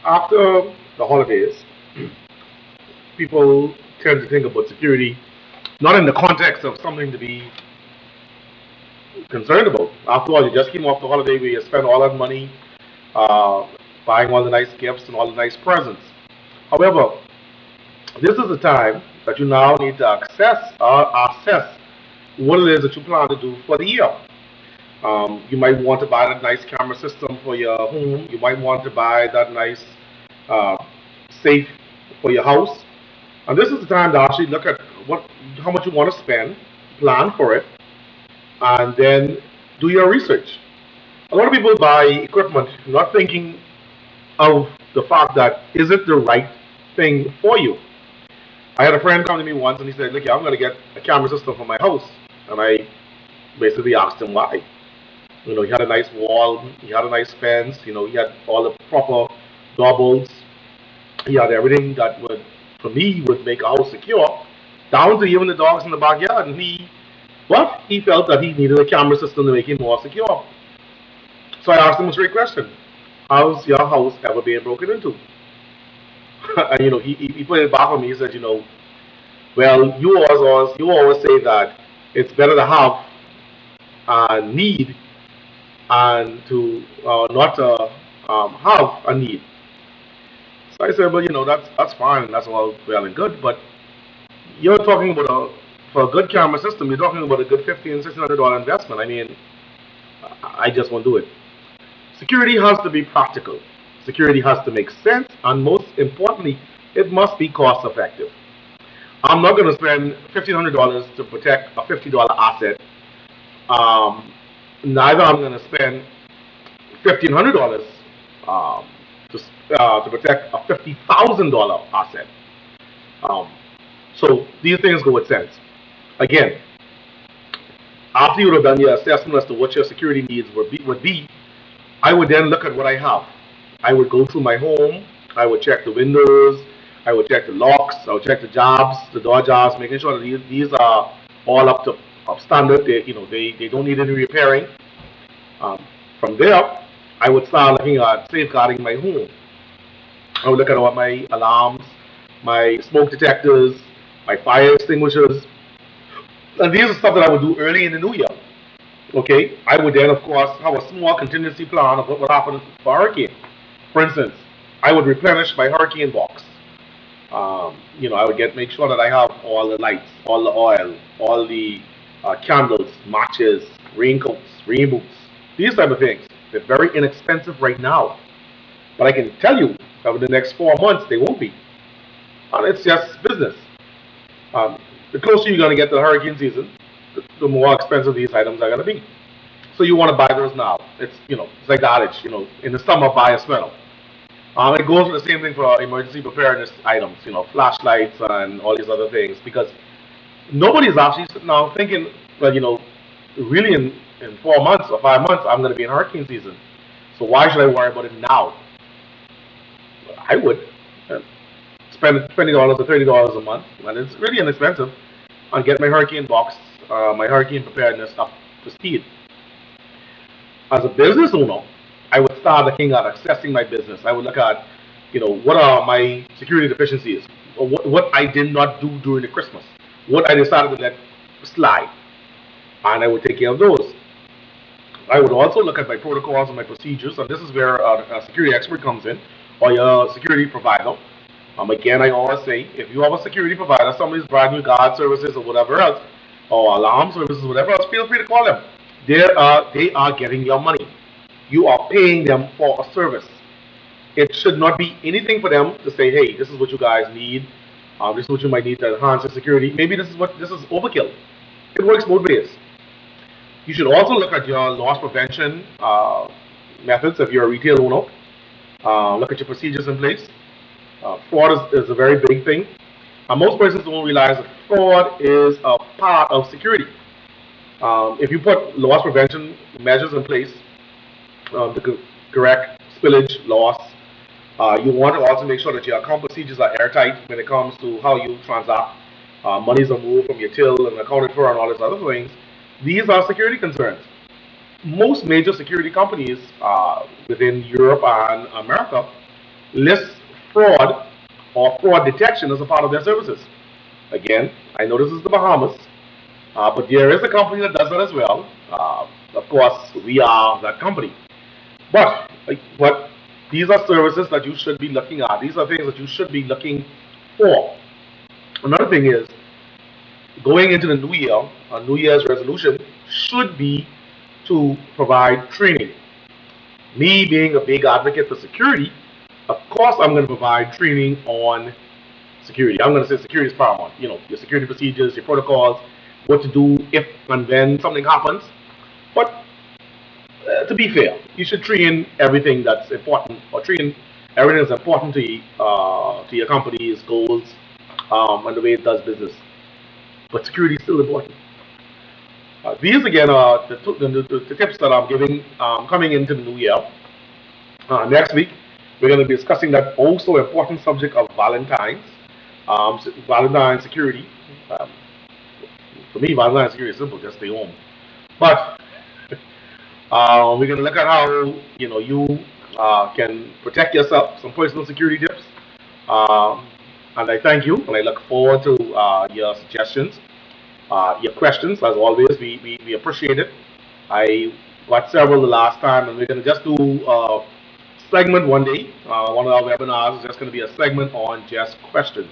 After the holidays, people tend to think about security not in the context of something to be concerned about. After all, you just came off the holiday where you spent all that money uh, buying all the nice gifts and all the nice presents. However, this is the time that you now need to assess what it is that you plan to do for the year. You might want to buy that nice camera system for your home. You might want to buy that nice uh, safe for your house. And this is the time to actually look at how much you want to spend, plan for it, and then do your research. A lot of people buy equipment not thinking of the fact that is it the right thing for you. I had a friend come to me once and he said, "Look, I'm going to get a camera system for my house," and I basically asked him why. He had a nice wall, he had a nice fence, he had all the proper doorbells, he had everything that for me, would make a house secure, down to even the dogs in the backyard. But he felt that he needed a camera system to make it more secure. So I asked him a straight question: how's your house ever being broken into? And he put it back on me. He said, well, you always say that it's better to have a need and to not have a need. So I said, well, that's fine, and that's all well and good, but you're talking about for a good camera system, you're talking about a good $1,500 and $1,600 investment. I mean, I just won't do it. Security has to be practical. Security has to make sense, and most importantly, it must be cost effective. I'm not going to spend $1,500 to protect a $50 asset. Um, Neither I'm going to spend $1,500 um, to protect a $50,000 asset. Um, so these things go with sense. Again, after you would have done your assessment as to what your security needs would be, I would then look at what I have. I would go through my home. I would check the windows. I would check the locks. I would check the jobs, the door jobs, making sure that these are all up standard. They don't need any repairing. Um, from there, I would start looking at safeguarding my home. I would look at all my alarms, my smoke detectors, my fire extinguishers, and these are stuff that I would do early in the new year. Okay, I would then, of course, have a small contingency plan of what would happen for a hurricane. For instance, I would replenish my hurricane box. I would make sure that I have all the lights, all the oil, all the candles, matches, raincoats, rain boots, these type of things. They're very inexpensive right now, but I can tell you that over the next 4 months they won't be. And it's just business. The closer you're going to get to the hurricane season, the more expensive these items are going to be. So you want to buy those now. It's like the adage, in the summer buy a sweater. It goes for the same thing for emergency preparedness items, flashlights and all these other things, because nobody's actually sitting now thinking that, really in 4 months or 5 months, I'm going to be in hurricane season. So why should I worry about it now? I would spend $20 or $30 a month, and it's really inexpensive, and get my hurricane box, my hurricane preparedness up to speed. As a business owner, I would start looking at assessing my business. I would look at, what are my security deficiencies, or what I did not do during the Christmas, what I decided to let slide, and I would take care of those. I would also look at my protocols and my procedures, and this is where a security expert comes in, or your security provider. Again, I always say, if you have a security provider, somebody's providing you guard services or whatever else, or alarm services, whatever else, feel free to call them. They are getting your money. You are paying them for a service. It should not be anything for them to say, hey, this is what you guys need. This is what you might need to enhance your security. Maybe this is overkill. It works both ways. You should also look at your loss prevention methods if you're a retail owner. Look at your procedures in place. Fraud is a very big thing. Most persons don't realize that fraud is a part of security. If you put loss prevention measures in place to correct spillage, loss, you want to also make sure that your account procedures are airtight when it comes to how you transact. Monies are moved from your till and accounted for and all these other things. These are security concerns. Most major security companies within Europe and America list fraud or fraud detection as a part of their services. Again, I know this is the Bahamas, but there is a company that does that as well. Of course, we are that company. But these are services that you should be looking at. These are things that you should be looking for. Another thing is going into the new year, a New Year's resolution should be to provide training. Me being a big advocate for security, of course I'm going to provide training on security. I'm going to say security is paramount. You know, your security procedures, your protocols, what to do if and when something happens. But to be fair, you should train everything that's important, or train everything that's important to your company's goals and the way it does business. But security is still important. These again are the tips that I'm giving coming into the new year. Next week, we're going to be discussing that also important subject of Valentine's, Valentine's security. For me, Valentine's security is simple, just stay home. But we're going to look at how you can protect yourself, some personal security tips. And I thank you, and I look forward to your suggestions. Your questions, as always, we appreciate it. I got several the last time, and we're going to just do a segment one day. One of our webinars is just going to be a segment on just questions.